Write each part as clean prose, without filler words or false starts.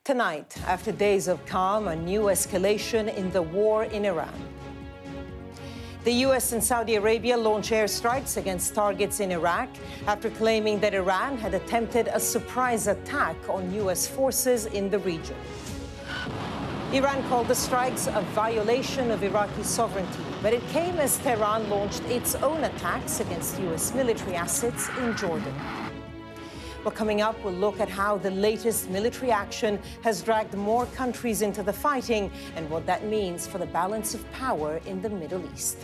Tonight, after days of calm, a new escalation in the war in Iran. The U.S. and Saudi Arabia launch airstrikes against targets in Iraq after claiming that Iran had attempted a surprise attack on U.S. forces in the region. Iran called the strikes a violation of Iraqi sovereignty, but it came as Tehran launched its own attacks against U.S. military assets in Jordan. Well, coming up, we'll look at how the latest military action has dragged more countries into the fighting and what that means for the balance of power in the Middle East.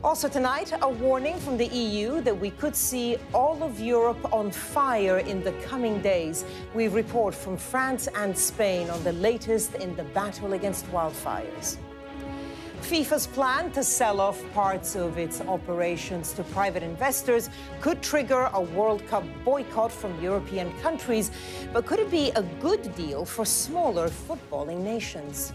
Also tonight, a warning from the EU that we could see all of Europe on fire in the coming days. We report from France and Spain on the latest in the battle against wildfires. FIFA's plan to sell off parts of its operations to private investors could trigger a World Cup boycott from European countries, but could it be a good deal for smaller footballing nations?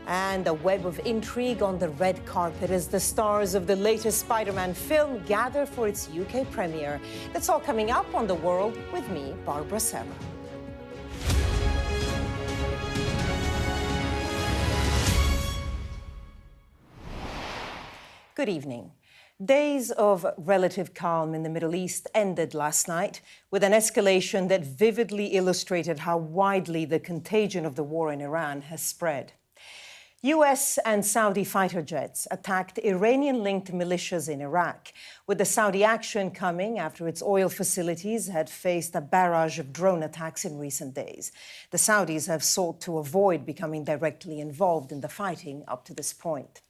And a web of intrigue on the red carpet as the stars of the latest Spider-Man film gather for its UK premiere. That's all coming up on The World with me, Barbara Serra. Good evening. Days of relative calm in the Middle East ended last night with an escalation that vividly illustrated how widely the contagion of the war in Iran has spread. U.S. and Saudi fighter jets attacked Iranian-linked militias in Iraq, with the Saudi action coming after its oil facilities had faced a barrage of drone attacks in recent days. The Saudis have sought to avoid becoming directly involved in the fighting up to this point.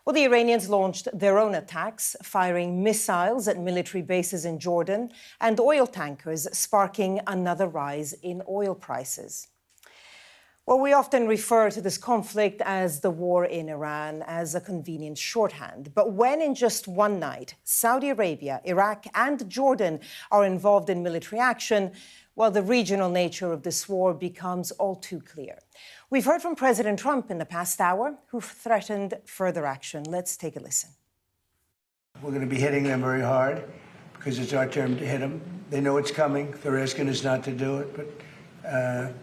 Well, the Iranians launched their own attacks, firing missiles at military bases in Jordan and oil tankers, sparking another rise in oil prices. Well, we often refer to this conflict as the war in Iran as a convenient shorthand. But when in just one night, Saudi Arabia, Iraq and Jordan are involved in military action, well, the regional nature of this war becomes all too clear. We've heard from President Trump in the past hour, who threatened further action. Let's take a listen. We're going to be hitting them very hard because it's our turn to hit them. They know it's coming. They're asking us not to do it, but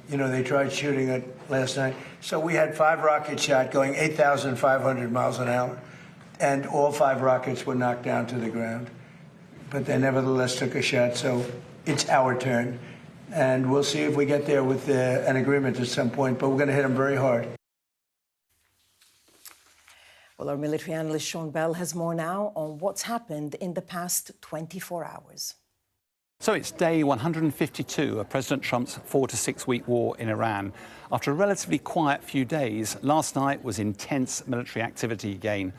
they tried shooting it last night. So we had 5 rockets shot going 8,500 miles an hour, and all 5 rockets were knocked down to the ground. But they nevertheless took a shot, so it's our turn. And we'll see if we get there with an agreement at some point, but we're going to hit them very hard. Well, our military analyst Sean Bell has more now on what's happened in the past 24 hours. So it's day 152 of President Trump's 4 to 6 week war in Iran. After a relatively quiet few days, last night was intense military activity again.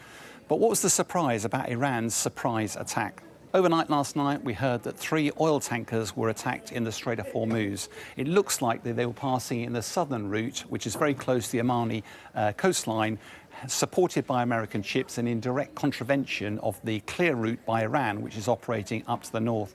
But what was the surprise about Iran's surprise attack? Overnight last night, we heard that 3 oil tankers were attacked in the Strait of Hormuz. It looks like they were passing in the southern route, which is very close to the Omani coastline, supported by American ships and in direct contravention of the clear route by Iran, which is operating up to the north.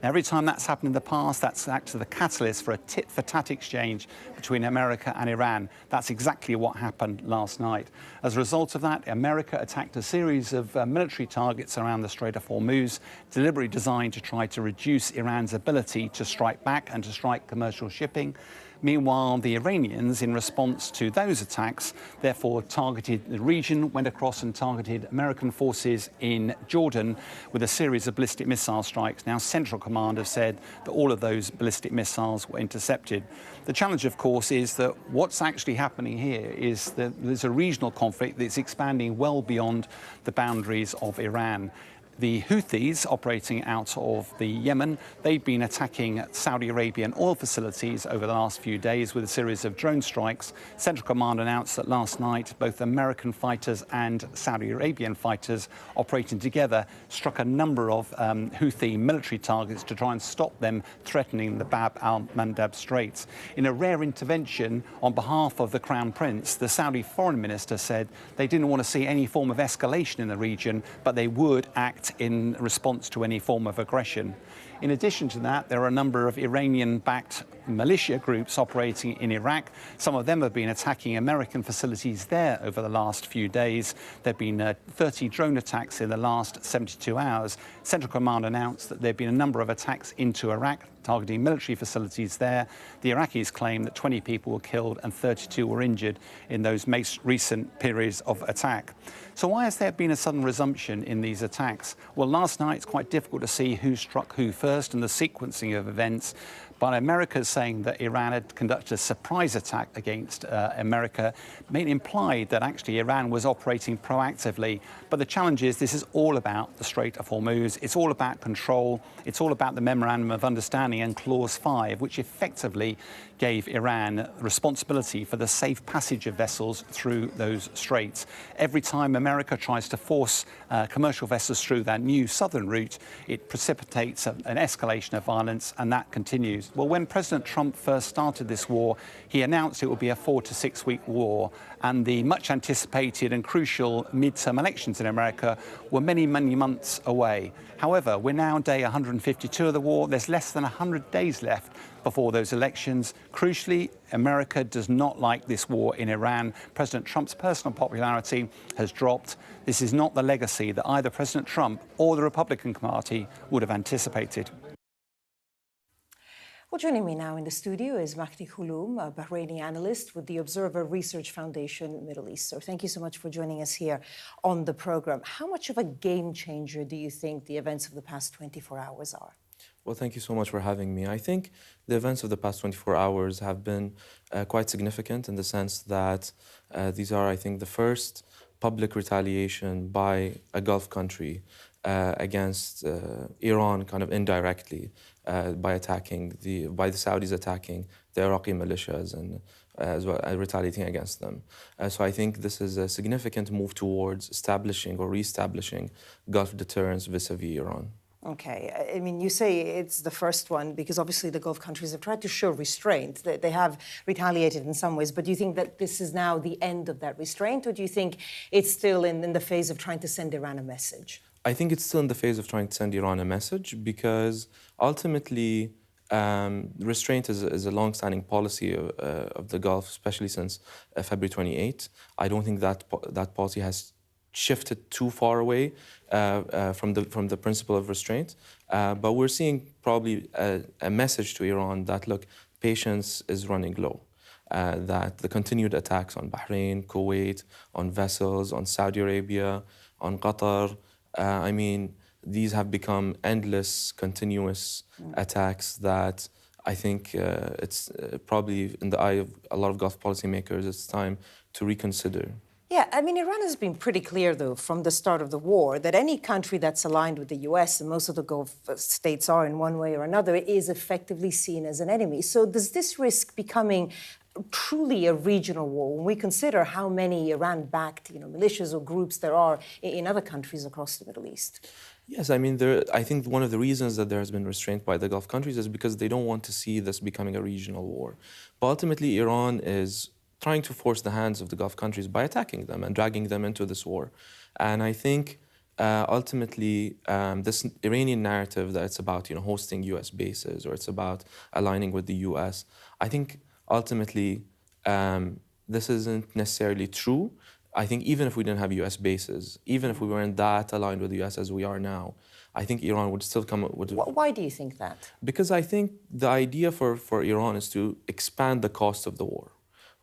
Now, every time that's happened in the past, that's acted as the catalyst for a tit-for-tat exchange between America and Iran. That's exactly what happened last night. As a result of that, America attacked a series of military targets around the Strait of Hormuz, deliberately designed to try to reduce Iran's ability to strike back and to strike commercial shipping. Meanwhile, the Iranians, in response to those attacks, therefore targeted the region, went across and targeted American forces in Jordan with a series of ballistic missile strikes. Now, Central Command have said that all of those ballistic missiles were intercepted. The challenge, of course, is that what's actually happening here is that there's a regional conflict that's expanding well beyond the boundaries of Iran. The Houthis, operating out of the Yemen, they've been attacking Saudi Arabian oil facilities over the last few days with a series of drone strikes. Central Command announced that last night both American fighters and Saudi Arabian fighters operating together struck a number of Houthi military targets to try and stop them threatening the Bab al-Mandab Straits. In a rare intervention on behalf of the Crown Prince, the Saudi foreign minister said they didn't want to see any form of escalation in the region, but they would act in response to any form of aggression. In addition to that, there are a number of Iranian-backed militia groups operating in Iraq. Some of them have been attacking American facilities there over the last few days. There have been 30 drone attacks in the last 72 hours. Central Command announced that there have been a number of attacks into Iraq, targeting military facilities there. The Iraqis claim that 20 people were killed and 32 were injured in those most recent periods of attack. So why has there been a sudden resumption in these attacks? Well, last night it's quite difficult to see who struck who first and the sequencing of events. But America is saying that Iran had conducted a surprise attack against America, mainly implied that actually Iran was operating proactively. But the challenge is this is all about the Strait of Hormuz. It's all about control. It's all about the Memorandum of Understanding and Clause 5, which effectively gave Iran responsibility for the safe passage of vessels through those straits. Every time America tries to force commercial vessels through that new southern route, it precipitates an escalation of violence, and that continues. Well, when President Trump first started this war, he announced it would be a 4 to 6 week war, and the much anticipated and crucial midterm elections in America were many, many months away. However, we're now day 152 of the war. There's less than 100 days left before those elections. Crucially, America does not like this war in Iran. President Trump's personal popularity has dropped. This is not the legacy that either President Trump or the Republican Party would have anticipated. Well, joining me now in the studio is Mahdi Khouloum, a Bahraini analyst with the Observer Research Foundation Middle East. So thank you so much for joining us here on the program. How much of a game changer do you think the events of the past 24 hours are? Well, thank you so much for having me. I think the events of the past 24 hours have been quite significant in the sense that these are, I think, the first public retaliation by a Gulf country against Iran, kind of indirectly, by the Saudis attacking the Iraqi militias and as well retaliating against them. So I think this is a significant move towards establishing or re-establishing Gulf deterrence vis-a-vis Iran. Okay. I mean, you say it's the first one because obviously the Gulf countries have tried to show restraint. They have retaliated in some ways, but do you think that this is now the end of that restraint, or do you think it's still in the phase of trying to send Iran a message? I think it's still in the phase of trying to send Iran a message because ultimately restraint is a long-standing policy of the Gulf, especially since February 28. I don't think that policy has shifted too far away from the principle of restraint. But we're seeing probably a message to Iran that, look, patience is running low. That the continued attacks on Bahrain, Kuwait, on vessels, on Saudi Arabia, on Qatar, I mean, these have become endless, continuous attacks that I think it's probably in the eye of a lot of Gulf policymakers, it's time to reconsider. Yeah, I mean, Iran has been pretty clear, though, from the start of the war, that any country that's aligned with the U.S., and most of the Gulf states are in one way or another, is effectively seen as an enemy. So does this risk becoming truly a regional war when we consider how many Iran-backed, militias or groups there are in other countries across the Middle East? Yes, I mean, I think one of the reasons that there has been restraint by the Gulf countries is because they don't want to see this becoming a regional war. But ultimately, Iran is trying to force the hands of the Gulf countries by attacking them and dragging them into this war. And I think ultimately this Iranian narrative that it's about hosting U.S. bases or it's about aligning with the U.S., I think ultimately this isn't necessarily true. I think even if we didn't have U.S. bases, even if we weren't that aligned with the U.S. as we are now, I think Iran would still come up with... Why do you think that? Because I think the idea for Iran is to expand the cost of the war,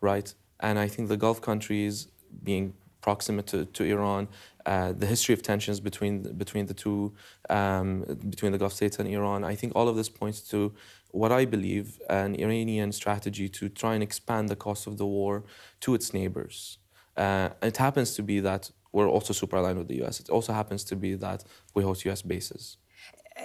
right? And I think the Gulf countries being proximate to Iran, the history of tensions between the two, between the Gulf states and Iran, I think all of this points to what I believe an Iranian strategy to try and expand the cost of the war to its neighbors. It happens to be that we're also super aligned with the U.S. It also happens to be that we host U.S. bases.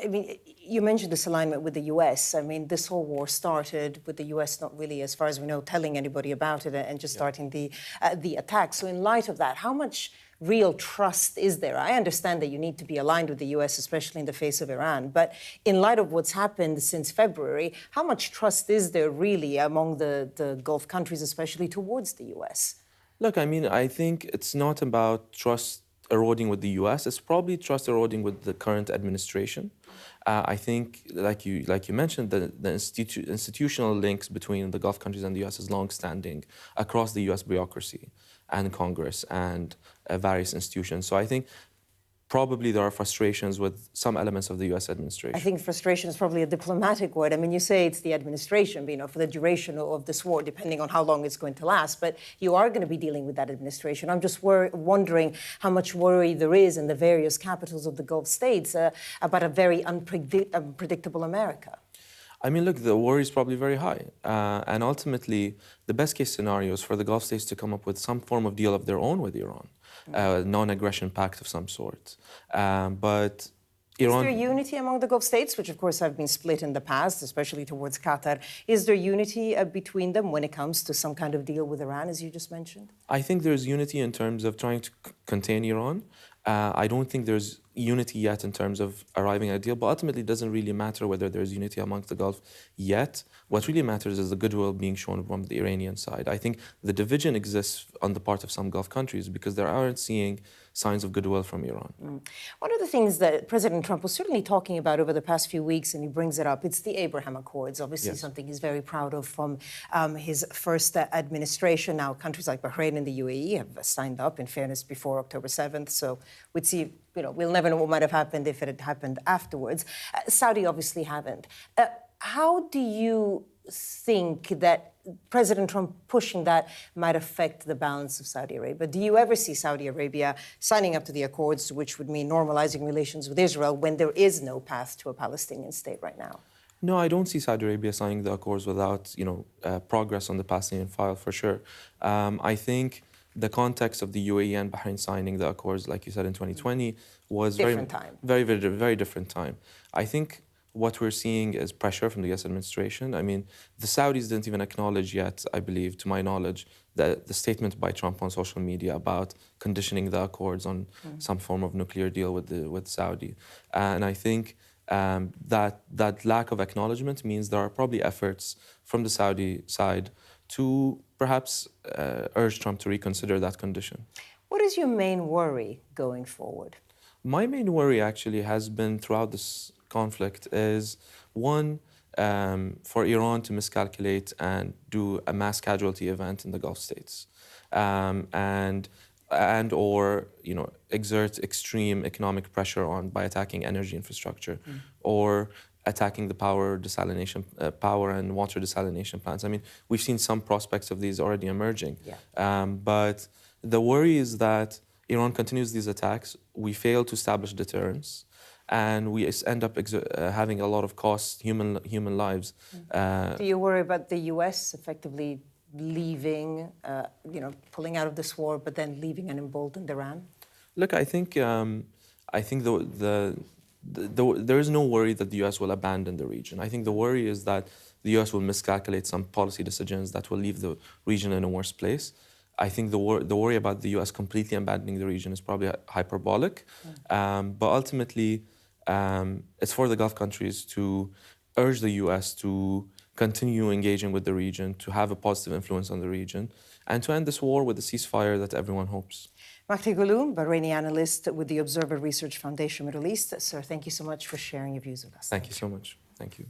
I mean, you mentioned this alignment with the U.S. I mean, this whole war started with the U.S. not really, as far as we know, telling anybody about it and just starting the attack. So in light of that, how much real trust is there? I understand that you need to be aligned with the U.S., especially in the face of Iran. But in light of what's happened since February, how much trust is there really among the Gulf countries, especially towards the U.S.? Look, I mean, I think it's not about trust eroding with the U.S. It's probably trust eroding with the current administration. I think, like you mentioned, the institutional links between the Gulf countries and the U.S. is long-standing across the U.S. bureaucracy and Congress and various institutions. So I think probably there are frustrations with some elements of the US administration. I think frustration is probably a diplomatic word. I mean, you say it's the administration, for the duration of this war, depending on how long it's going to last, but you are going to be dealing with that administration. I'm just wondering how much worry there is in the various capitals of the Gulf states about a very unpredictable America. I mean, look, the worry is probably very high. And ultimately, the best case scenario is for the Gulf states to come up with some form of deal of their own with Iran. Non-aggression pact of some sort. But Iran... Is there unity among the Gulf states, which of course have been split in the past, especially towards Qatar? Is there unity between them when it comes to some kind of deal with Iran, as you just mentioned? I think there's unity in terms of trying to contain Iran. I don't think there's unity yet in terms of arriving at a deal, but ultimately it doesn't really matter whether there's unity amongst the Gulf yet. What really matters is the goodwill being shown from the Iranian side. I think the division exists on the part of some Gulf countries because they aren't seeing signs of goodwill from Iran. One of the things that President Trump was certainly talking about over the past few weeks, and he brings it up, it's the Abraham Accords, obviously something he's very proud of from his first administration. Now, countries like Bahrain and the UAE have signed up, in fairness, before October 7th, so we'd see, we'll never know what might have happened if it had happened afterwards. Saudi obviously haven't. How do you think that President Trump pushing that might affect the balance of Saudi Arabia? Do you ever see Saudi Arabia signing up to the accords, which would mean normalizing relations with Israel when there is no path to a Palestinian state right now? No, I don't see Saudi Arabia signing the accords without, progress on the Palestinian file, for sure. I think the context of the UAE and Bahrain signing the accords, like you said, in 2020, was very different time. I think what we're seeing is pressure from the US administration. I mean, the Saudis didn't even acknowledge yet, I believe, to my knowledge, the statement by Trump on social media about conditioning the accords on some form of nuclear deal with Saudi. And I think that lack of acknowledgement means there are probably efforts from the Saudi side to perhaps urge Trump to reconsider that condition. What is your main worry going forward? My main worry actually has been throughout this conflict is, one, for Iran to miscalculate and do a mass casualty event in the Gulf states, and or exert extreme economic pressure by attacking energy infrastructure, or attacking the power and water desalination plants. I mean, we've seen some prospects of these already emerging, but the worry is that Iran continues these attacks, we fail to establish deterrence, and we end up having a lot of costs, human lives. Do you worry about the US effectively leaving, pulling out of this war, but then leaving an emboldened Iran? Look, I think there is no worry that the US will abandon the region. I think the worry is that the US will miscalculate some policy decisions that will leave the region in a worse place. I think the worry about the US completely abandoning the region is probably hyperbolic, but ultimately it's for the Gulf countries to urge the US to continue engaging with the region, to have a positive influence on the region, and to end this war with a ceasefire that everyone hopes. Mahdi Gouloum, Bahraini analyst with the Observer Research Foundation Middle East. Sir, thank you so much for sharing your views with us. Thank you so much. Thank you.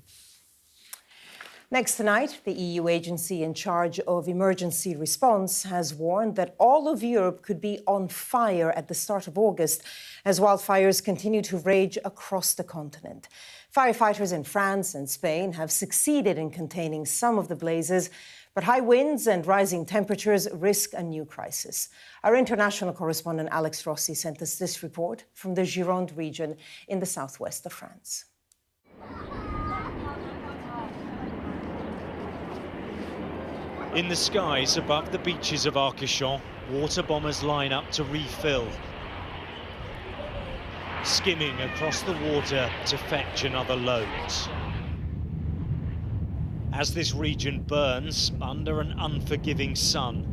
Next tonight, the EU agency in charge of emergency response has warned that all of Europe could be on fire at the start of August as wildfires continue to rage across the continent. Firefighters in France and Spain have succeeded in containing some of the blazes, but high winds and rising temperatures risk a new crisis. Our international correspondent Alex Rossi sent us this report from the Gironde region in the southwest of France. In the skies above the beaches of Arcachon, water bombers line up to refill, skimming across the water to fetch another load. As this region burns under an unforgiving sun,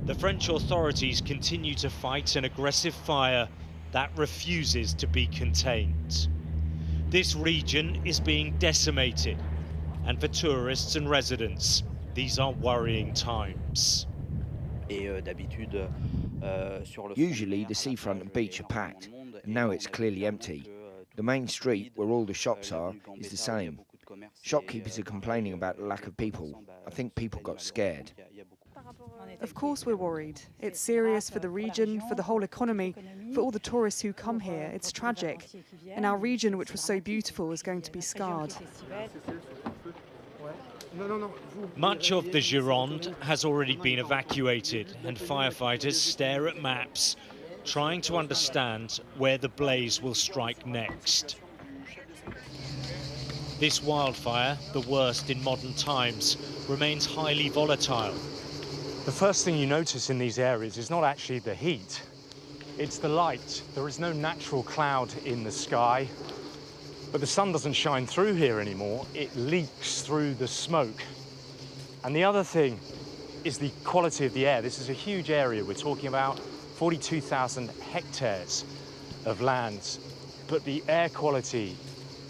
the French authorities continue to fight an aggressive fire that refuses to be contained. This region is being decimated, and for tourists and residents, these are worrying times. Usually the seafront and beach are packed, and now it's clearly empty. The main street, where all the shops are, is the same. Shopkeepers are complaining about the lack of people. I think people got scared. Of course we're worried. It's serious for the region, for the whole economy, for all the tourists who come here. It's tragic. And our region, which was so beautiful, is going to be scarred. Much of the Gironde has already been evacuated, and firefighters stare at maps, trying to understand where the blaze will strike next. This wildfire, the worst in modern times, remains highly volatile. The first thing you notice in these areas is not actually the heat, it's the light. There is no natural cloud in the sky, but the sun doesn't shine through here anymore. It leaks through the smoke. And the other thing is the quality of the air. This is a huge area. We're talking about 42,000 hectares of land, but the air quality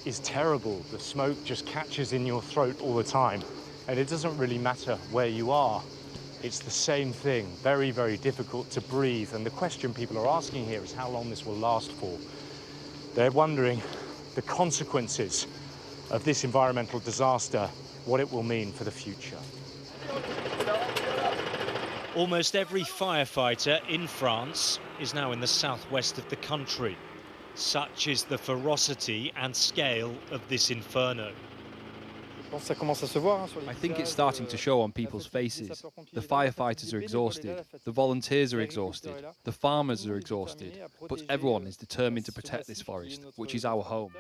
is terrible. The smoke just catches in your throat all the time, and it doesn't really matter where you are. It's the same thing, very, very difficult to breathe. And the question people are asking here is how long this will last for. They're wondering the consequences of this environmental disaster, what it will mean for the future. Almost every firefighter in France is now in the southwest of the country. Such is the ferocity and scale of this inferno. I think it's starting to show on people's faces. The firefighters are exhausted, the volunteers are exhausted, the farmers are exhausted, but everyone is determined to protect this forest, which is our home.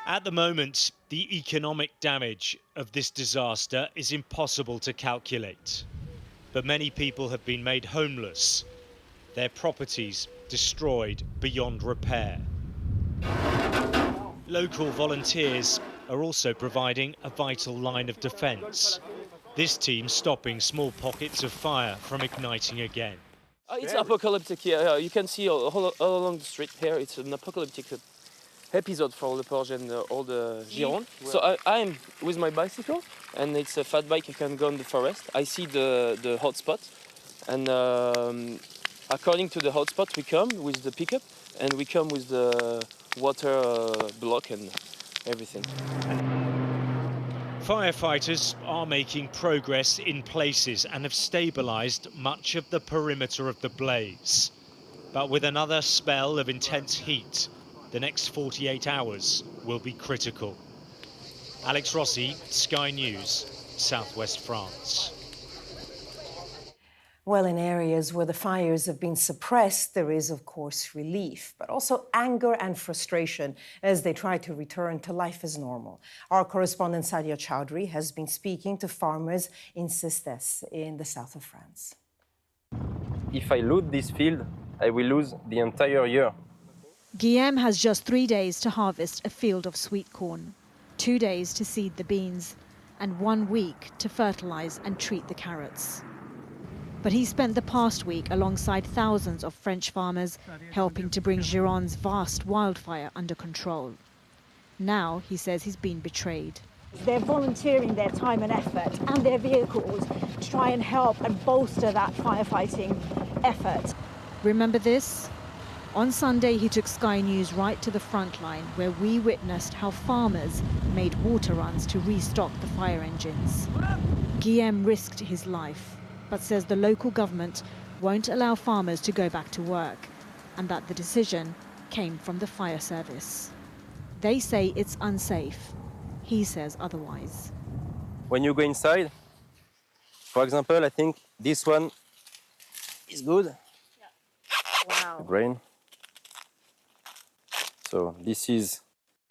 At the moment, the economic damage of this disaster is impossible to calculate. But many people have been made homeless, their properties destroyed beyond repair. Local volunteers are also providing a vital line of defence. This team stopping small pockets of fire from igniting again. It's apocalyptic here. You can see all along the street here. It's an apocalyptic episode for the Porge and all the Gironde. So I'm with my bicycle, and it's a fat bike. I can go in the forest. I see the hotspot, and according to the hotspot, we come with the pickup, and we come with the water block and everything. Firefighters are making progress in places and have stabilised much of the perimeter of the blaze. But with another spell of intense heat, the next 48 hours will be critical. Alex Rossi, Sky News, Southwest France. Well, in areas where the fires have been suppressed, there is, of course, relief, but also anger and frustration as they try to return to life as normal. Our correspondent Sadia Chowdhury has been speaking to farmers in Cestes in the south of France. If I lose this field, I will lose the entire year. Guillaume has just 3 days to harvest a field of sweet corn, 2 days to seed the beans, and 1 week to fertilise and treat the carrots. But he spent the past week alongside thousands of French farmers helping to bring Gironde's vast wildfire under control. Now he says he's been betrayed. They're volunteering their time and effort and their vehicles to try and help and bolster that firefighting effort. Remember this? On Sunday, he took Sky News right to the front line, where we witnessed how farmers made water runs to restock the fire engines. Guillaume risked his life, but says the local government won't allow farmers to go back to work, and that the decision came from the fire service. They say it's unsafe. He says otherwise. When you go inside, for example, I think this one is good. Yeah. Wow. The grain. So this is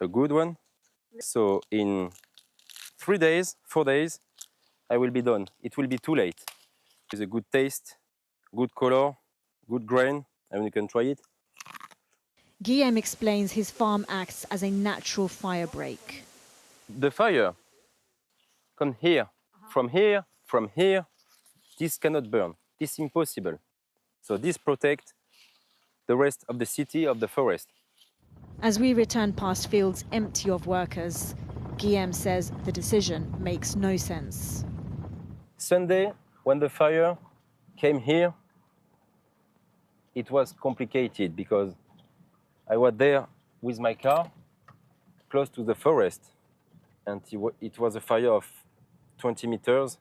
a good one. So in 3 days, 4 days, I will be done. It will be too late. With a good taste, good color, good grain, and you can try it. Guillaume explains his farm acts as a natural fire break. The fire come here, from here, from here. This cannot burn. It's impossible. So this protects the rest of the city, of the forest. As we return past fields empty of workers, Guillaume says the decision makes no sense. Sunday, when the fire came here, it was complicated because I was there with my car close to the forest, and it was a fire of 20 meters,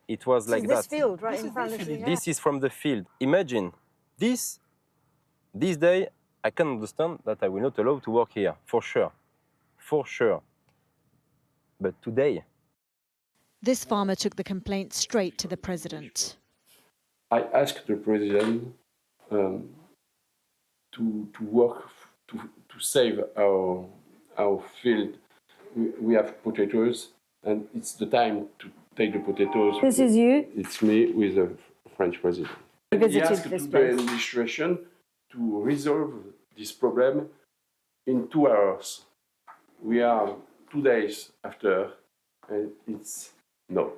it was like this that. field right in front of you. This is from the field. Imagine this day, I can understand that I will not allow to work here, for sure. For sure. But today... This farmer took the complaint straight to the president. I asked the president to work to save our field. We have potatoes, and it's the time to take the potatoes. This is you? It's me with the French president. You visited he asked this the place. administration to resolve this problem in 2 hours. We are 2 days after, and it's no.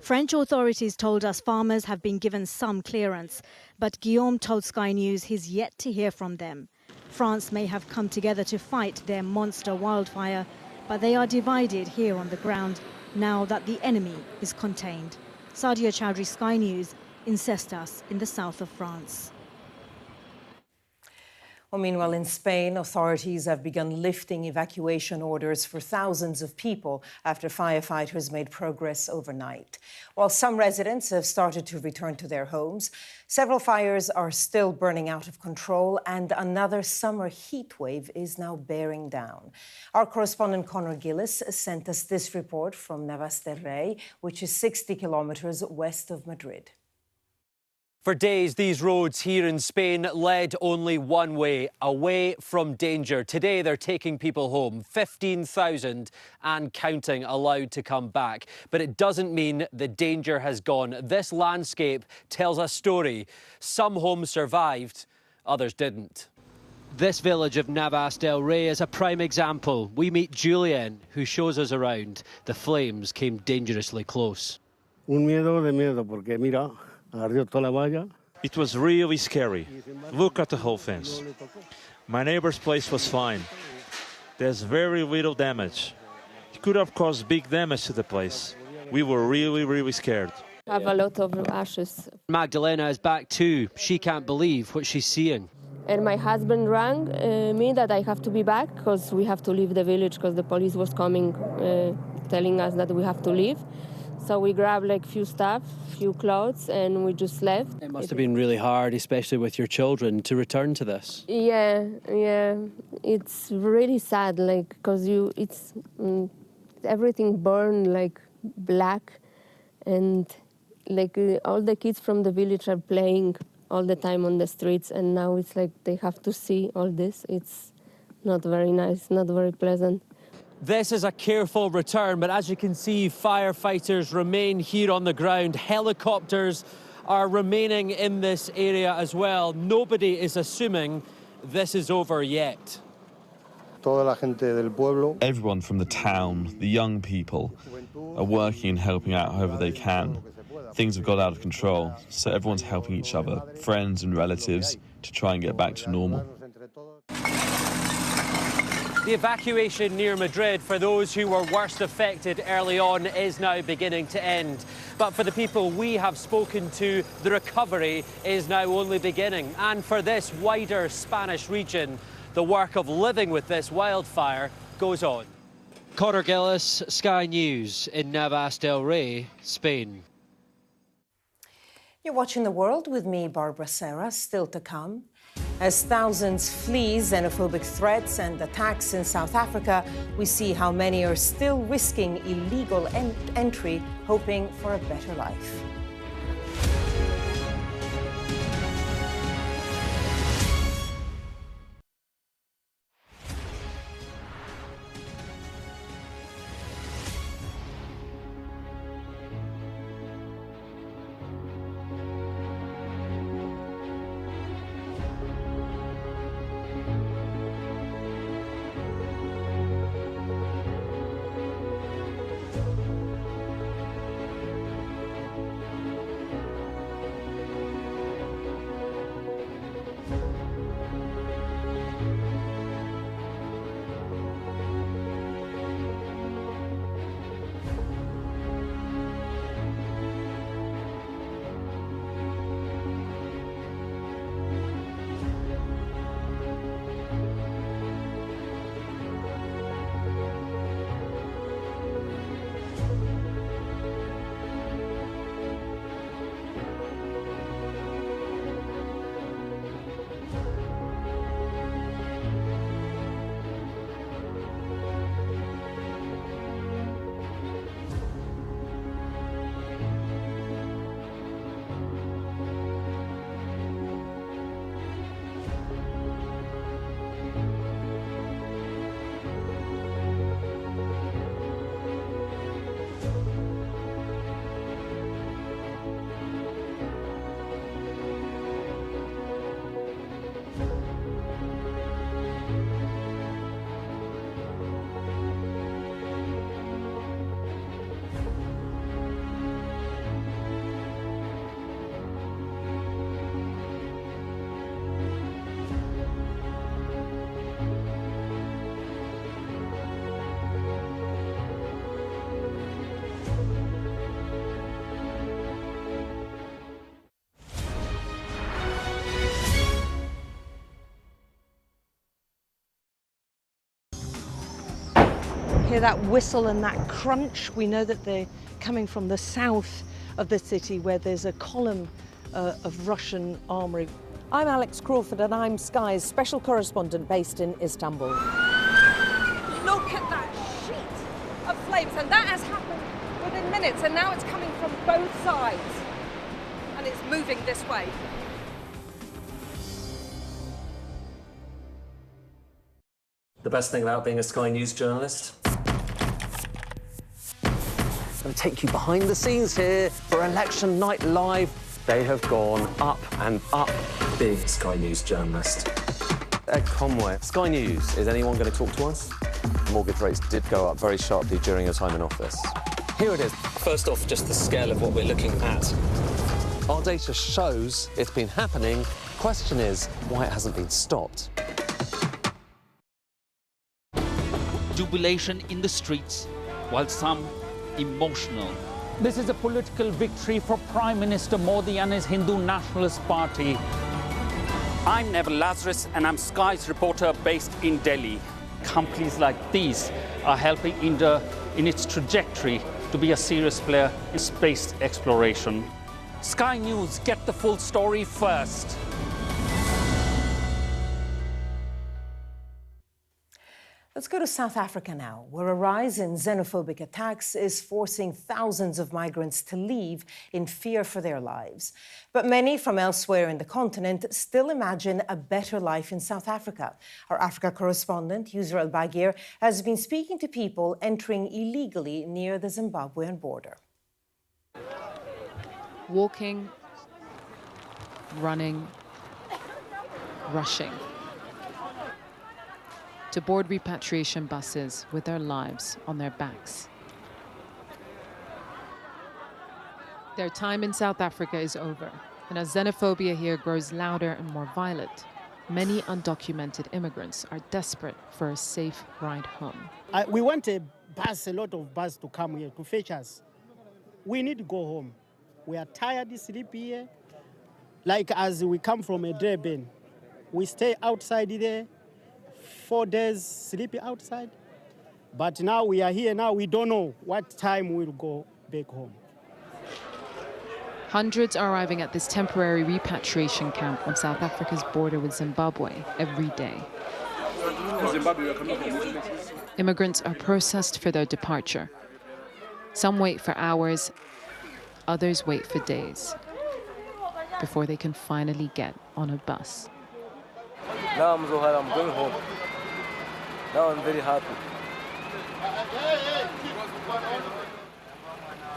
French authorities told us farmers have been given some clearance, but Guillaume told Sky News he's yet to hear from them. France may have come together to fight their monster wildfire, but they are divided here on the ground now that the enemy is contained. Sadia Chowdhury, Sky News, in Cestas, in the south of France. Well, meanwhile, in Spain, authorities have begun lifting evacuation orders for thousands of people after firefighters made progress overnight. While some residents have started to return to their homes, several fires are still burning out of control, and another summer heat wave is now bearing down. Our correspondent Conor Gillis sent us this report from Navas del Rey, which is 60 kilometres west of Madrid. For days, these roads here in Spain led only one way, away from danger. Today, they're taking people home, 15,000 and counting allowed to come back. But it doesn't mean the danger has gone. This landscape tells a story. Some homes survived, others didn't. This village of Navas del Rey is a prime example. We meet Julien, who shows us around. The flames came dangerously close. Un miedo de miedo, porque mira, ardió toda la valla. It was really scary. Look at the whole fence. My neighbor's place was fine. There's very little damage. It could have caused big damage to the place. We were really scared. I have a lot of ashes. Magdalena is back too. She can't believe what she's seeing. And my husband rang me that I have to be back because we have to leave the village because the police was coming, telling us that we have to leave. So we grabbed like few stuff, few clothes, and we just left. It must have been really hard, especially with your children, to return to this. Yeah. It's really sad, like, because it's everything burned like black, and like all the kids from the village are playing all the time on the streets, and now it's like they have to see all this. It's not very nice, not very pleasant. This is a careful return, but as you can see, firefighters remain here on the ground. Helicopters are remaining in this area as well. Nobody is assuming this is over yet. Everyone from the town, the young people, are working and helping out however they can. Things have got out of control, so everyone's helping each other, friends and relatives, to try and get back to normal. The evacuation near Madrid for those who were worst affected early on is now beginning to end. But for the people we have spoken to, the recovery is now only beginning. And for this wider Spanish region, the work of living with this wildfire goes on. Conor Gillis, Sky News in Navas del Rey, Spain. You're watching The World with me, Barbara Serra. Still to come. As thousands flee xenophobic threats and attacks in South Africa, we see how many are still risking illegal entry, hoping for a better life. hear that whistle and that crunch. We know that they're coming from the south of the city where there's a column of Russian armoury. I'm Alex Crawford and I'm Sky's special correspondent based in Istanbul. Look at that sheet of flames, and that has happened within minutes, and now it's coming from both sides, and it's moving this way. The best thing about being a Sky News journalist? I'm going to take you behind the scenes here for Election Night Live. They have gone up and up. Being a Sky News journalist. Ed Conway, Sky News, is anyone going to talk to us? Mortgage rates did go up very sharply during your time in office. Here it is. First off, just the scale of what we're looking at. Our data shows it's been happening. Question is, why it hasn't been stopped. Jubilation in the streets, while some emotional. This is a political victory for Prime Minister Modi and his Hindu Nationalist Party. I'm Neville Lazarus and I'm Sky's reporter based in Delhi. Companies like these are helping India in its trajectory to be a serious player in space exploration. Sky News, get the full story first. Let's go to South Africa now, where a rise in xenophobic attacks is forcing thousands of migrants to leave in fear for their lives. But many from elsewhere in the continent still imagine a better life in South Africa. Our Africa correspondent, Yusra Al-Bagir, has been speaking to people entering illegally near the Zimbabwean border. Walking, running, rushing to board repatriation buses with their lives on their backs. Their time in South Africa is over, and as xenophobia here grows louder and more violent, many undocumented immigrants are desperate for a safe ride home. We want a lot of bus to come here to fetch us. We need to go home. We are tired, sleep here. Like as we come from a Durban, we stay outside there, 4 days sleeping outside. But now we are here now, we don't know what time we'll go back home. Hundreds are arriving at this temporary repatriation camp on South Africa's border with Zimbabwe every day. Immigrants are processed for their departure. Some wait for hours, others wait for days before they can finally get on a bus. Now I'm going home. Now I'm very happy.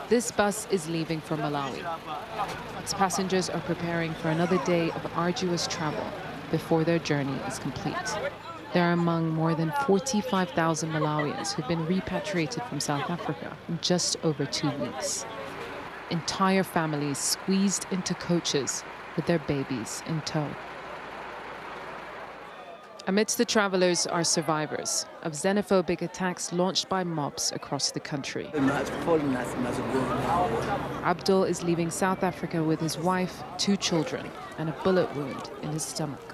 This bus is leaving for Malawi. Its passengers are preparing for another day of arduous travel before their journey is complete. They're among more than 45,000 Malawians who've been repatriated from South Africa in just over 2 weeks. Entire families squeezed into coaches with their babies in tow. Amidst the travelers are survivors of xenophobic attacks launched by mobs across the country. Abdul is leaving South Africa with his wife, 2 children, and a bullet wound in his stomach.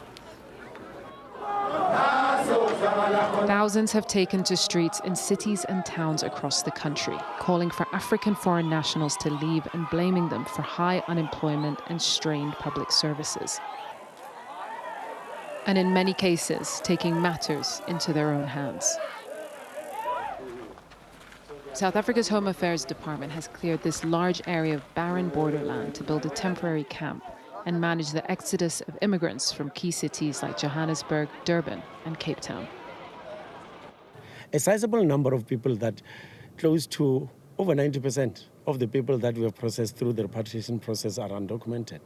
Thousands have taken to streets in cities and towns across the country, calling for African foreign nationals to leave and blaming them for high unemployment and strained public services. And in many cases, taking matters into their own hands. South Africa's Home Affairs Department has cleared this large area of barren borderland to build a temporary camp and manage the exodus of immigrants from key cities like Johannesburg, Durban, and Cape Town. A sizable number of people, that close to over 90% of the people that we have processed through the repatriation process are undocumented.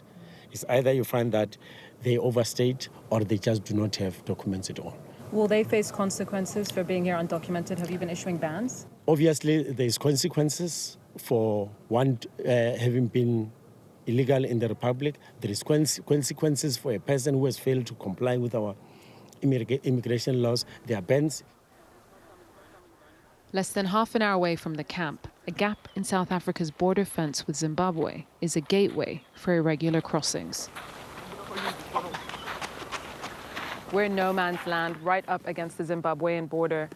It's either you find that they overstayed or they just do not have documents at all. Will they face consequences for being here undocumented? Have you been issuing bans? Obviously, there's consequences for one having been illegal in the Republic. There is consequences for a person who has failed to comply with our immigration laws. There are bans. Less than half an hour away from the camp, a gap in South Africa's border fence with Zimbabwe is a gateway for irregular crossings. We're in no man's land, right up against the Zimbabwean border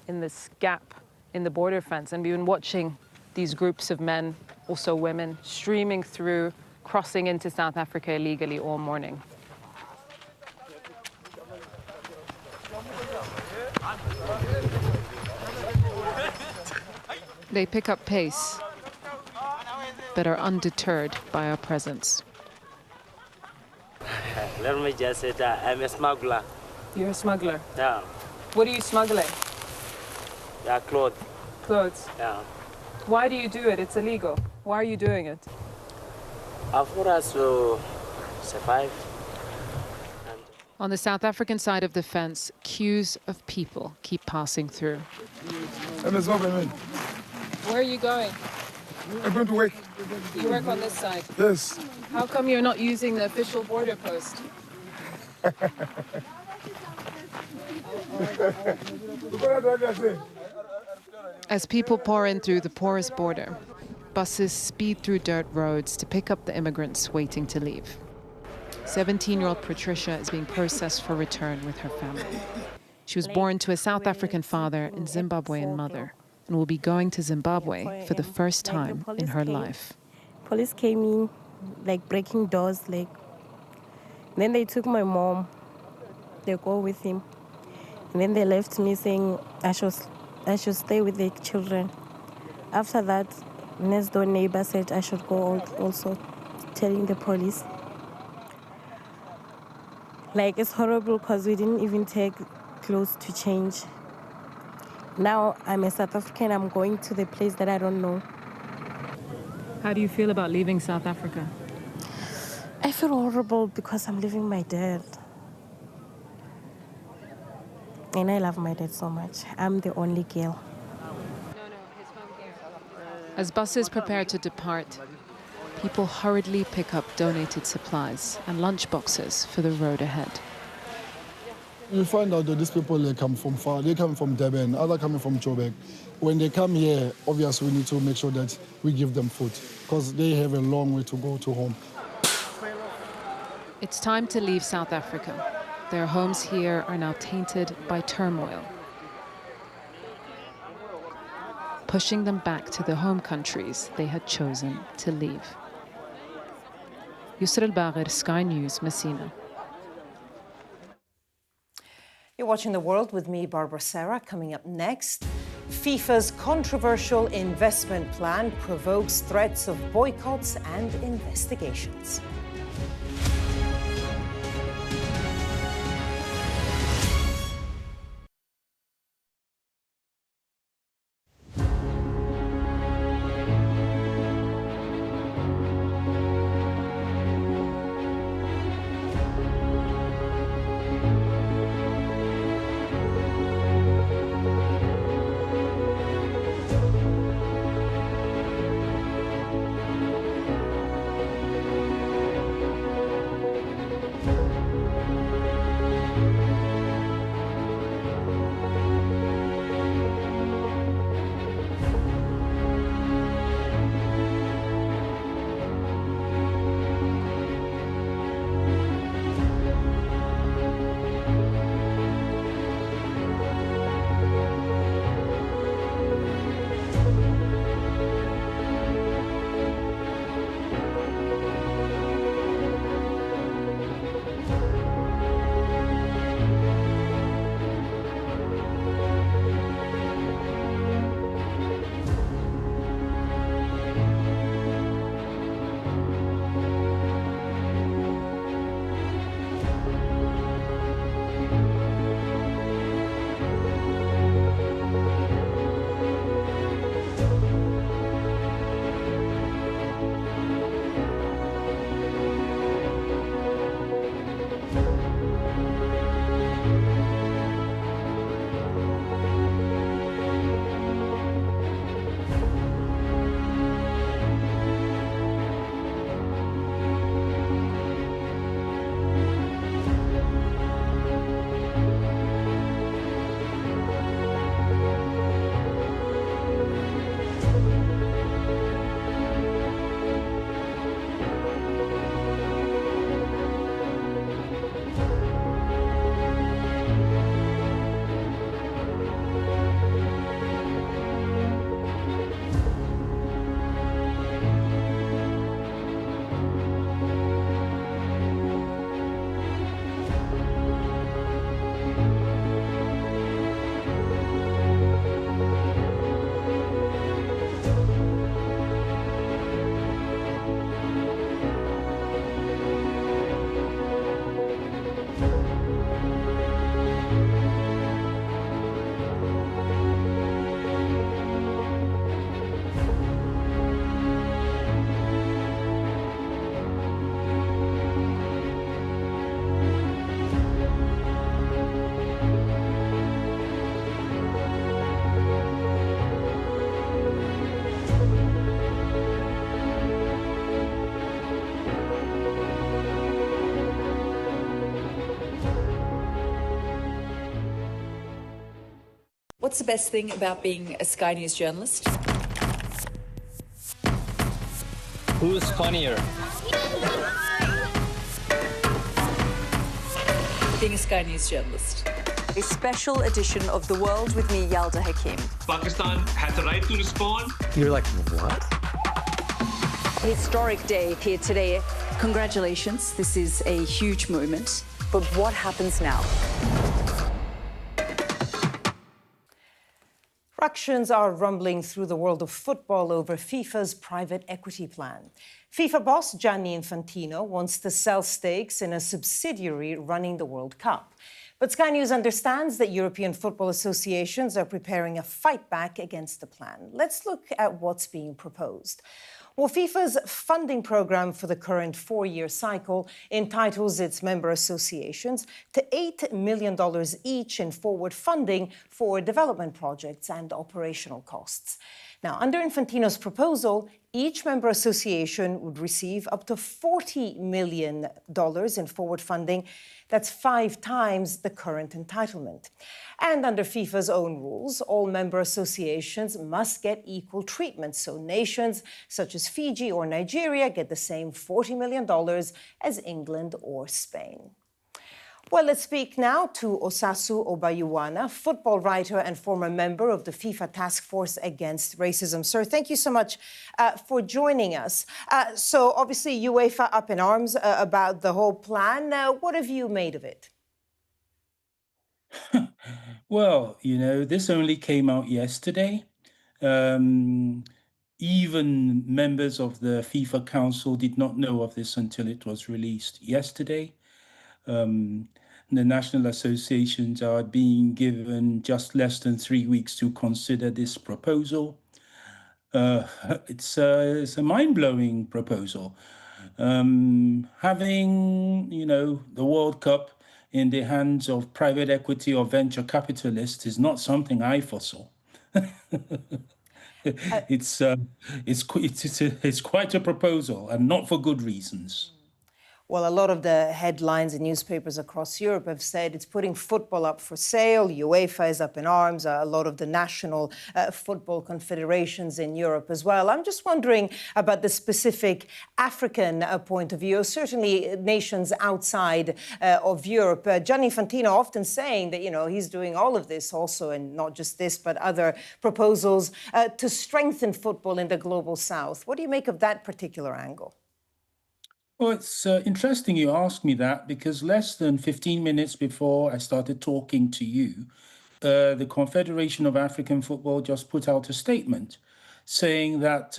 in this gap in the border fence, and we've been watching these groups of men, also women, streaming through, crossing into South Africa illegally all morning. They pick up pace, but are undeterred by our presence. Let me just say that I'm a smuggler. You're a smuggler? Yeah. What are you smuggling? Yeah, clothes. Clothes? Yeah. Why do you do it? It's illegal. Why are you doing it? For us to survive. On the South African side of the fence, queues of people keep passing through. Where are you going? I'm going to work. You work on this side? Yes. How come you're not using the official border post? As people pour in through the porous border, buses speed through dirt roads to pick up the immigrants waiting to leave. 17-year-old Patricia is being processed for return with her family. She was born to a South African father and Zimbabwean mother, and will be going to Zimbabwe for the first time in her life. Police came in, like breaking doors, like. Then they took my mom. They go with him, and then they left me saying I should stay with the children. After that, next door neighbor said I should go also, telling the police. Like, it's horrible because we didn't even take clothes to change. Now I'm a South African, I'm going to the place that I don't know. How do you feel about leaving South Africa? I feel horrible because I'm leaving my dad. And I love my dad so much. I'm the only girl. As buses prepare to depart, people hurriedly pick up donated supplies and lunch boxes for the road ahead. We find out that these people, they come from far. They come from Durban, others coming from Joburg. When they come here, obviously we need to make sure that we give them food because they have a long way to go to home. It's time to leave South Africa. Their homes here are now tainted by turmoil, pushing them back to the home countries they had chosen to leave. Yusra Al-Bagher, Sky News, Messina. You're watching The World with me, Barbara Serra. Coming up next, FIFA's controversial investment plan provokes threats of boycotts and investigations. What's the best thing about being a Sky News journalist? Who's funnier? Being a Sky News journalist. A special edition of The World with me, Yalda Hakim. Pakistan had the right to respond. You're like, what? Historic day here today. Congratulations, this is a huge moment. But what happens now? Fractions are rumbling through the world of football over FIFA's private equity plan. FIFA boss Gianni Infantino wants to sell stakes in a subsidiary running the World Cup. But Sky News understands that European football associations are preparing a fight back against the plan. Let's look at what's being proposed. Well, FIFA's funding program for the current four-year cycle entitles its member associations to $8 million each in forward funding for development projects and operational costs. Now, under Infantino's proposal, each member association would receive up to $40 million in forward funding. That's 5 times the current entitlement. And under FIFA's own rules, all member associations must get equal treatment. So nations such as Fiji or Nigeria get the same $40 million as England or Spain. Well, let's speak now to Osasu Obayuwana, football writer and former member of the FIFA Task Force Against Racism. Sir, thank you so much for joining us. So obviously UEFA up in arms about the whole plan. What have you made of it? Well, you know, this only came out yesterday. Even members of the FIFA Council did not know of this until it was released yesterday. The national associations are being given just less than 3 weeks to consider this proposal. It's a mind-blowing proposal. Having, you know, the World Cup in the hands of private equity or venture capitalists is not something I foresaw. It's quite a proposal, and not for good reasons. Well, a lot of the headlines in newspapers across Europe have said it's putting football up for sale. UEFA is up in arms. A lot of the national football confederations in Europe as well. I'm just wondering about the specific African point of view, certainly nations outside of Europe. Gianni Infantino often saying that, you know, he's doing all of this also, and not just this, but other proposals to strengthen football in the global south. What do you make of that particular angle? Well, it's interesting you asked me that, because less than 15 minutes before I started talking to you, the Confederation of African Football just put out a statement saying that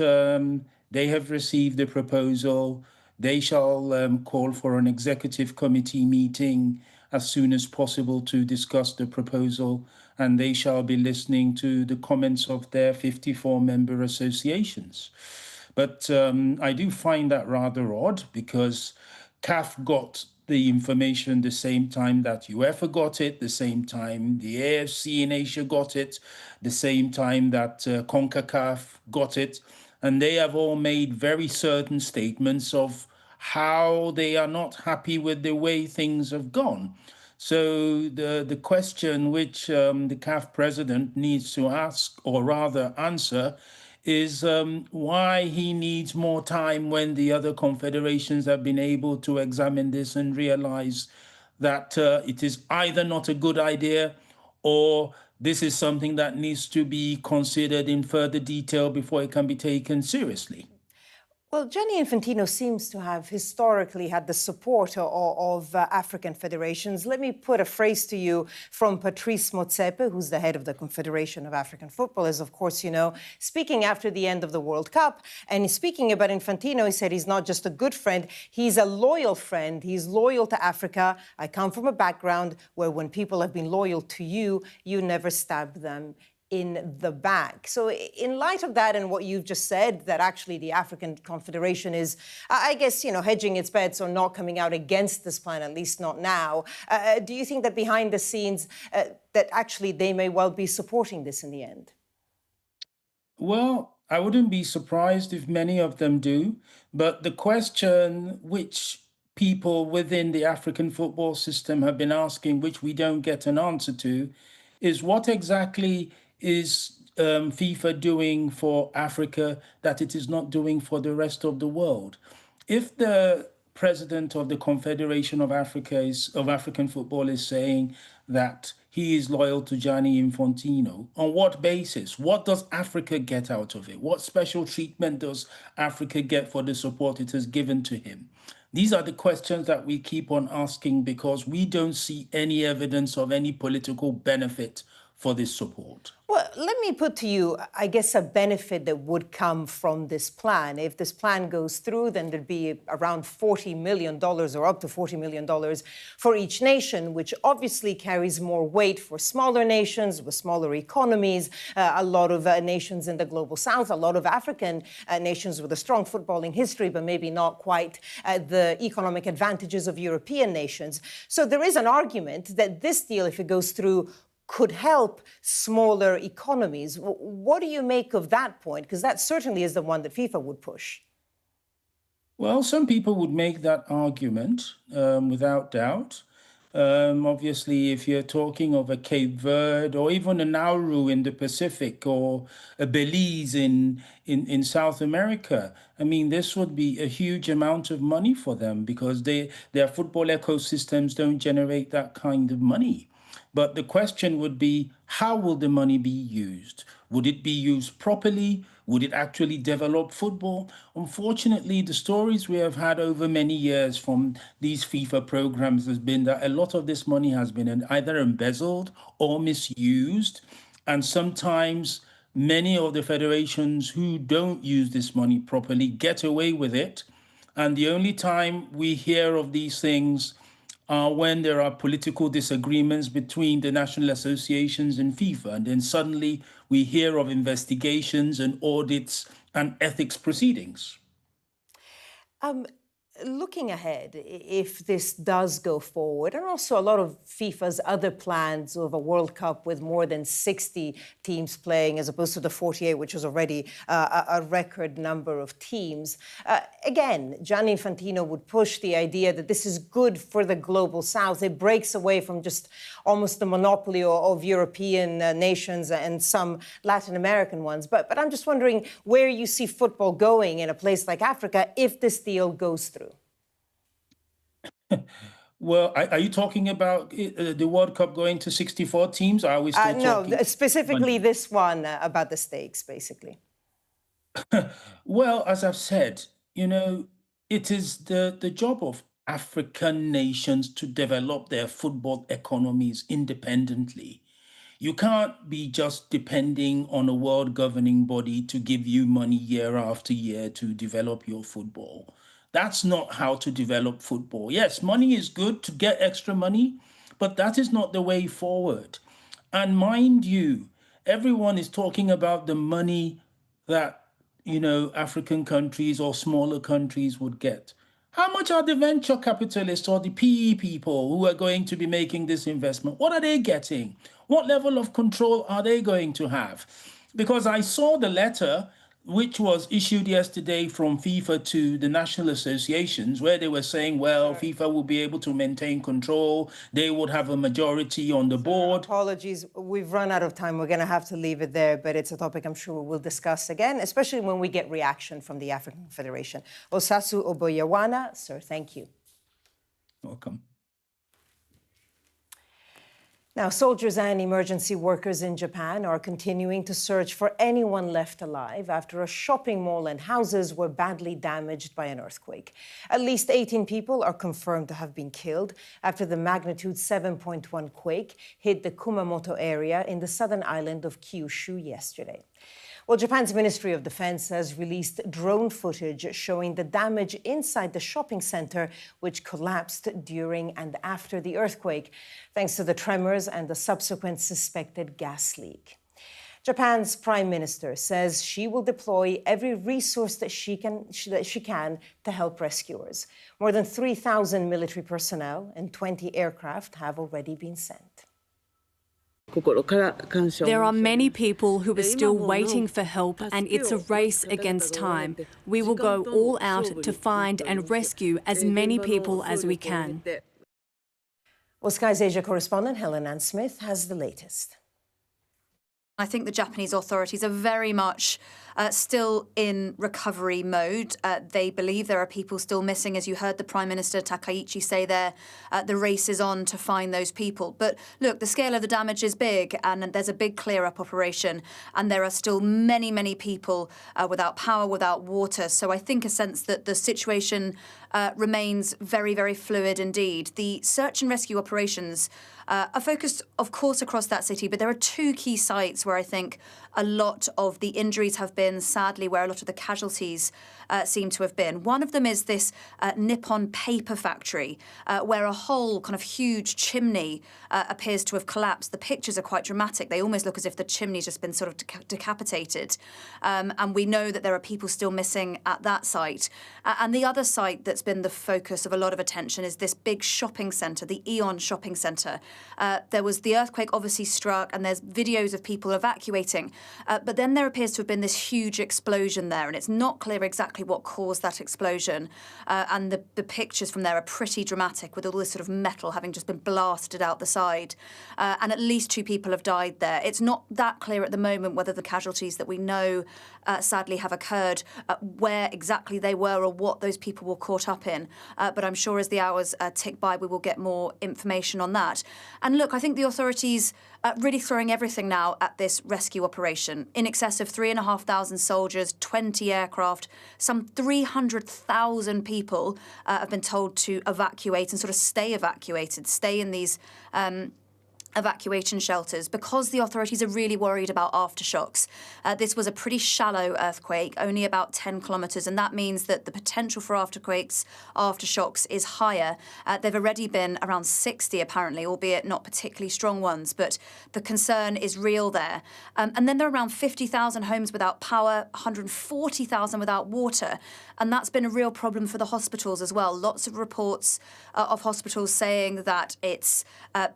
they have received the proposal. They shall call for an executive committee meeting as soon as possible to discuss the proposal, and they shall be listening to the comments of their 54 member associations. But I do find that rather odd, because CAF got the information the same time that UEFA got it, the same time the AFC in Asia got it, the same time that CONCACAF got it. And they have all made very certain statements of how they are not happy with the way things have gone. So the question which the CAF president needs to ask, or rather answer, is why he needs more time when the other confederations have been able to examine this and realize that it is either not a good idea, or this is something that needs to be considered in further detail before it can be taken seriously. Well, Gianni Infantino seems to have historically had the support of African federations. Let me put a phrase to you from Patrice Motsepe, who's the head of the Confederation of African Football, as of course you know, speaking after the end of the World Cup. And speaking about Infantino, he said he's not just a good friend, he's a loyal friend. He's loyal to Africa. I come from a background where when people have been loyal to you, you never stab them in the back. So in light of that and what you've just said, that actually the African Confederation is, I guess, you know, hedging its bets or not coming out against this plan, at least not now, do you think that behind the scenes that actually they may well be supporting this in the end? Well, I wouldn't be surprised if many of them do, but the question which people within the African football system have been asking, which we don't get an answer to, is what exactly is FIFA doing for Africa that it is not doing for the rest of the world? If the president of the Confederation of African Football is saying that he is loyal to Gianni Infantino, on what basis? What does Africa get out of it? What special treatment does Africa get for the support it has given to him? These are the questions that we keep on asking because we don't see any evidence of any political benefit for this support. Well, let me put to you, I guess, a benefit that would come from this plan. If this plan goes through, then there'd be around $40 million or up to $40 million for each nation, which obviously carries more weight for smaller nations with smaller economies, a lot of nations in the global south, a lot of African nations with a strong footballing history, but maybe not quite the economic advantages of European nations. So there is an argument that this deal, if it goes through, could help smaller economies. What do you make of that point? Because that certainly is the one that FIFA would push. Well, some people would make that argument without doubt. Obviously, if you're talking of a Cape Verde or even a Nauru in the Pacific or a Belize in South America, I mean, this would be a huge amount of money for them because their football ecosystems don't generate that kind of money. But the question would be, how will the money be used? Would it be used properly? Would it actually develop football? Unfortunately, the stories we have had over many years from these FIFA programs has been that a lot of this money has been either embezzled or misused. And sometimes many of the federations who don't use this money properly get away with it. And the only time we hear of these things when there are political disagreements between the national associations and FIFA. And then suddenly we hear of investigations and audits and ethics proceedings. Looking ahead, if this does go forward, and also a lot of FIFA's other plans of a World Cup with more than 60 teams playing as opposed to the 48, which was already a record number of teams. Again, Gianni Infantino would push the idea that this is good for the global south. It breaks away from just almost the monopoly of European nations and some Latin American ones. But I'm just wondering where you see football going in a place like Africa if this deal goes through. Well, are you talking about the World Cup going to 64 teams? Or are we still talking? No, specifically this one about the stakes, basically. Well, as I've said, you know, it is the job of African nations to develop their football economies independently. You can't be just depending on a world governing body to give you money year after year to develop your football. That's not how to develop football. Yes, money is good to get extra money, but that is not the way forward. And mind you, everyone is talking about the money that, you know, African countries or smaller countries would get. How much are the venture capitalists or the PE people who are going to be making this investment? What are they getting? What level of control are they going to have? Because I saw the letter which was issued yesterday from FIFA to the national associations, where they were saying, well, FIFA will be able to maintain control. They would have a majority on the board. Apologies, we've run out of time. We're going to have to leave it there, but it's a topic I'm sure we'll discuss again, especially when we get reaction from the African Federation. Osasu Oboyawana, sir, thank you. Welcome. Now, soldiers and emergency workers in Japan are continuing to search for anyone left alive after a shopping mall and houses were badly damaged by an earthquake. At least 18 people are confirmed to have been killed after the magnitude 7.1 quake hit the Kumamoto area in the southern island of Kyushu yesterday. Well, Japan's Ministry of Defense has released drone footage showing the damage inside the shopping center, which collapsed during and after the earthquake, thanks to the tremors and the subsequent suspected gas leak. Japan's Prime Minister says she will deploy every resource that she can to help rescuers. More than 3,000 military personnel and 20 aircraft have already been sent. There are many people who are still waiting for help, and it's a race against time. We will go all out to find and rescue as many people as we can. Well, Sky's Asia correspondent Helen Ann Smith has the latest. I think the Japanese authorities are very much still in recovery mode. They believe there are people still missing. As you heard the Prime Minister Takaichi say there, the race is on to find those people. But look, the scale of the damage is big, and there's a big clear-up operation, and there are still many, many people without power, without water. So I think a sense that the situation remains very, very fluid indeed. The search and rescue operations are focused, of course, across that city, but there are two key sites where I think a lot of the injuries have been, sadly, where a lot of the casualties seem to have been. One of them is this Nippon paper factory, where a whole kind of huge chimney appears to have collapsed. The pictures are quite dramatic. They almost look as if the chimney's just been sort of decapitated. And we know that there are people still missing at that site. And the other site that's been the focus of a lot of attention is this big shopping centre, the Aeon shopping centre. There was the earthquake obviously struck, and there's videos of people evacuating. But then there appears to have been this huge explosion there, and it's not clear exactly what caused that explosion. And the pictures from there are pretty dramatic, with all this sort of metal having just been blasted out the side. And at least 2 people have died there. It's not that clear at the moment whether the casualties that we know sadly have occurred, where exactly they were or what those people were caught up in. But I'm sure as the hours tick by, we will get more information on that. And look, I think the authorities really throwing everything now at this rescue operation. In excess of 3,500 soldiers, 20 aircraft, some 300,000 people have been told to evacuate and sort of stay evacuated, stay in these evacuation shelters, because the authorities are really worried about aftershocks. This was a pretty shallow earthquake, only about 10 kilometres, and that means that the potential for aftershocks is higher. They've already been around 60, apparently, albeit not particularly strong ones, but the concern is real there. And then there are around 50,000 homes without power, 140,000 without water, and that's been a real problem for the hospitals as well. Lots of reports of hospitals saying that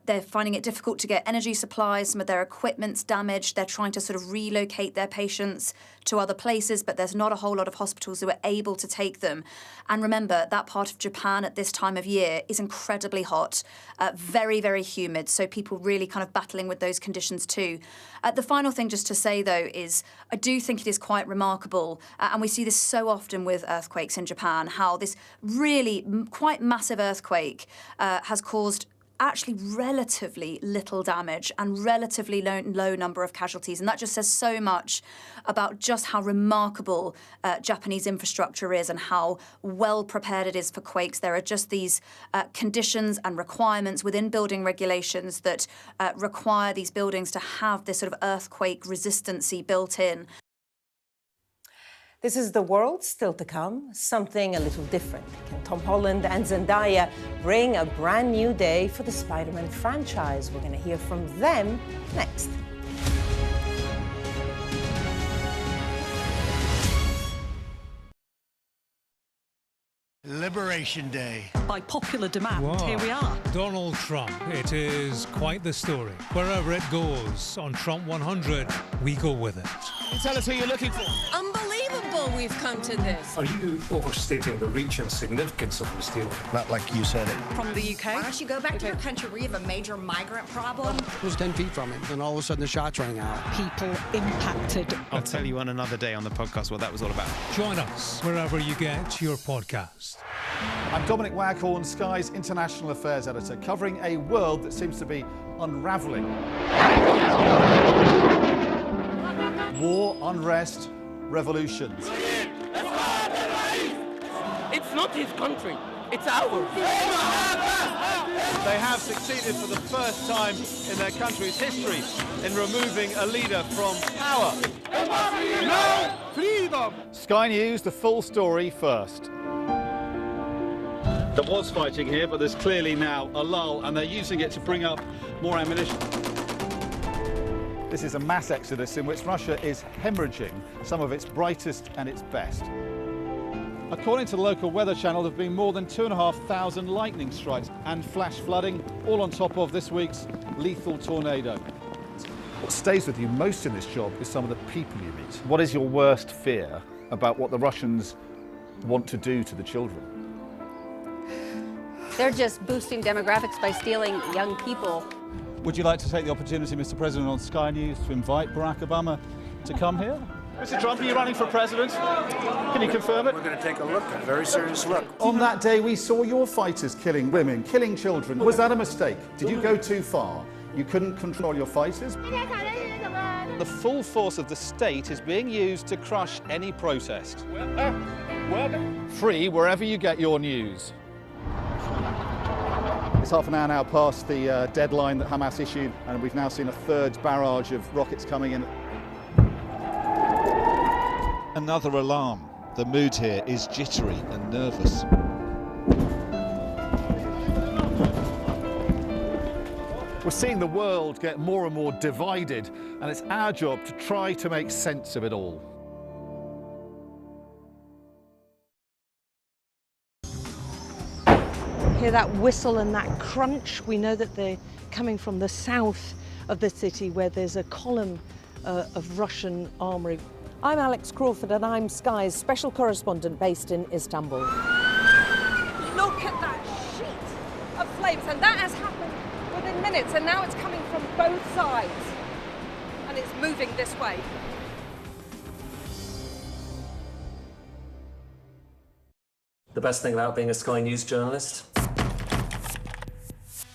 they're finding it difficult to get energy supplies. Some of their equipment's damaged. They're trying to sort of relocate their patients to other places, but there's not a whole lot of hospitals who are able to take them. And remember, that part of Japan at this time of year is incredibly hot, very, very humid, so people really kind of battling with those conditions too. The final thing just to say, though, is I do think it is quite remarkable, and we see this so often with earthquakes in Japan, how this really quite massive earthquake has caused actually relatively little damage and relatively low number of casualties. And that just says so much about just how remarkable Japanese infrastructure is and how well prepared it is for quakes. There are just these conditions and requirements within building regulations that require these buildings to have this sort of earthquake resistancy built in. This is the world still to come, something a little different. Can Tom Holland and Zendaya bring a brand new day for the Spider-Man franchise? We're going to hear from them next. Liberation Day. By popular demand, Wow. here we are. Donald Trump. It is quite the story. Wherever it goes, on Trump 100, we go with it. Tell us who you're looking for. Unbelievable we've come to this. Are you overstating the reach and significance of this deal? Not like you said it. From the UK. Why don't you go back to your country where you have a major migrant problem? It was 10 feet from him, and all of a sudden the shots rang out. People impacted. I'll tell you on another day on the podcast what that was all about. Join us wherever you get your podcast. I'm Dominic Waghorn, Sky's International Affairs Editor, covering a world that seems to be unravelling. War, unrest, revolutions. It's not his country, it's ours. They have succeeded for the first time in their country's history in removing a leader from power. No freedom! Sky News, the full story first. There was fighting here, but there's clearly now a lull, and they're using it to bring up more ammunition. This is a mass exodus in which Russia is hemorrhaging some of its brightest and its best. According to the local weather channel, there have been more than 2,500 lightning strikes and flash flooding, all on top of this week's lethal tornado. What stays with you most in this job is some of the people you meet. What is your worst fear about what the Russians want to do to the children? They're just boosting demographics by stealing young people. Would you like to take the opportunity, Mr. President, on Sky News to invite Barack Obama to come here? Mr. Trump, are you running for president? Can you confirm it? We're going to take a look, a very serious look. On that day, we saw your fighters killing women, killing children. Was that a mistake? Did you go too far? You couldn't control your fighters? The full force of the state is being used to crush any protest. Free wherever you get your news. It's half an hour now past the deadline that Hamas issued, and we've now seen a third barrage of rockets coming in. Another alarm. The mood here is jittery and nervous. We're seeing the world get more and more divided, and it's our job to try to make sense of it all. Hear that whistle and that crunch? We know that they're coming from the south of the city where there's a column of Russian armoury. I'm Alex Crawford and I'm Sky's special correspondent based in Istanbul. Look at that sheet of flames, and that has happened within minutes, and now it's coming from both sides, and it's moving this way. The best thing about being a Sky News journalist?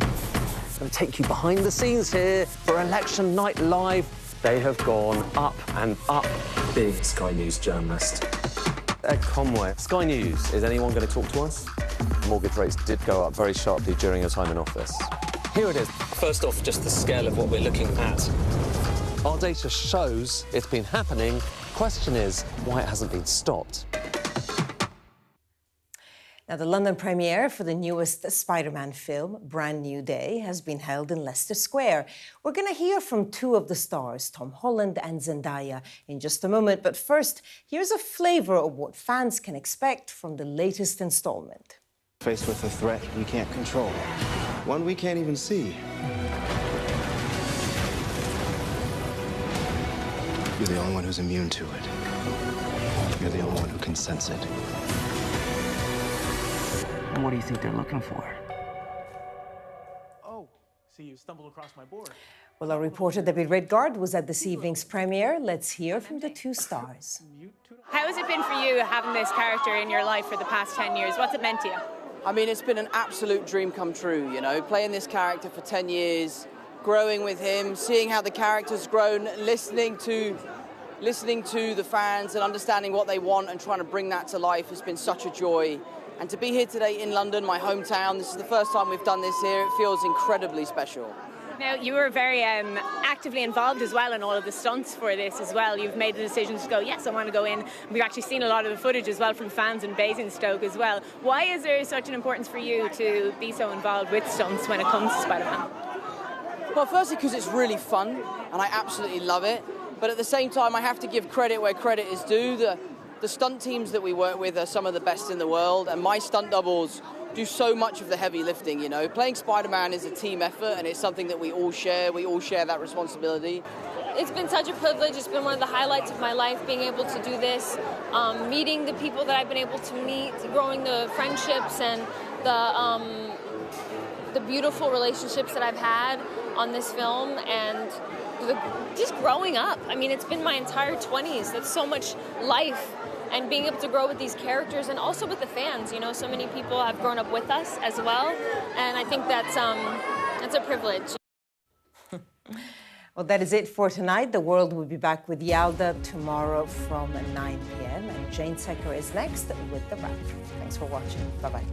I'm going to take you behind the scenes here for Election Night Live. They have gone up and up. Being a Sky News journalist. Ed Conway, Sky News, is anyone going to talk to us? Mortgage rates did go up very sharply during your time in office. Here it is. First off, just the scale of what we're looking at. Our data shows it's been happening. Question is, why it hasn't been stopped. Now, the London premiere for the newest Spider-Man film, Brand New Day, has been held in Leicester Square. We're going to hear from two of the stars, Tom Holland and Zendaya, in just a moment. But first, here's a flavour of what fans can expect from the latest instalment. Faced with a threat we can't control, one we can't even see. You're the only one who's immune to it. You're the only one who can sense it. And what do you think they're looking for? Oh, see, you stumbled across my board. Well, our reporter David Redgard was at this evening's premiere. Let's hear from the two stars. How has it been for you having this character in your life for the past 10 years? What's it meant to you? I mean, it's been an absolute dream come true, you know, playing this character for 10 years, growing with him, seeing how the character's grown, listening to the fans and understanding what they want and trying to bring that to life has been such a joy. And to be here today in London, my hometown, this is the first time we've done this here. It feels incredibly special. Now, you were very actively involved as well in all of the stunts for this as well. You've made the decision to go, yes, I want to go in. We've actually seen a lot of the footage as well from fans in Basingstoke as well. Why is there such an importance for you to be so involved with stunts when it comes to Spider-Man? Well, firstly, because it's really fun, and I absolutely love it. But at the same time, I have to give credit where credit is due. The stunt teams that we work with are some of the best in the world, and my stunt doubles do so much of the heavy lifting, you know. Playing Spider-Man is a team effort, and it's something that we all share. We all share that responsibility. It's been such a privilege. It's been one of the highlights of my life, being able to do this, meeting the people that I've been able to meet, growing the friendships and the beautiful relationships that I've had on this film, and just growing up. I mean, it's been my entire 20s. That's so much life. And being able to grow with these characters and also with the fans, you know, so many people have grown up with us as well, and I think that's a privilege. Well, that is it for tonight. The World will be back with Yalda tomorrow from 9 p.m. and Jane Secker is next with the wrap. Thanks for watching. Bye-bye.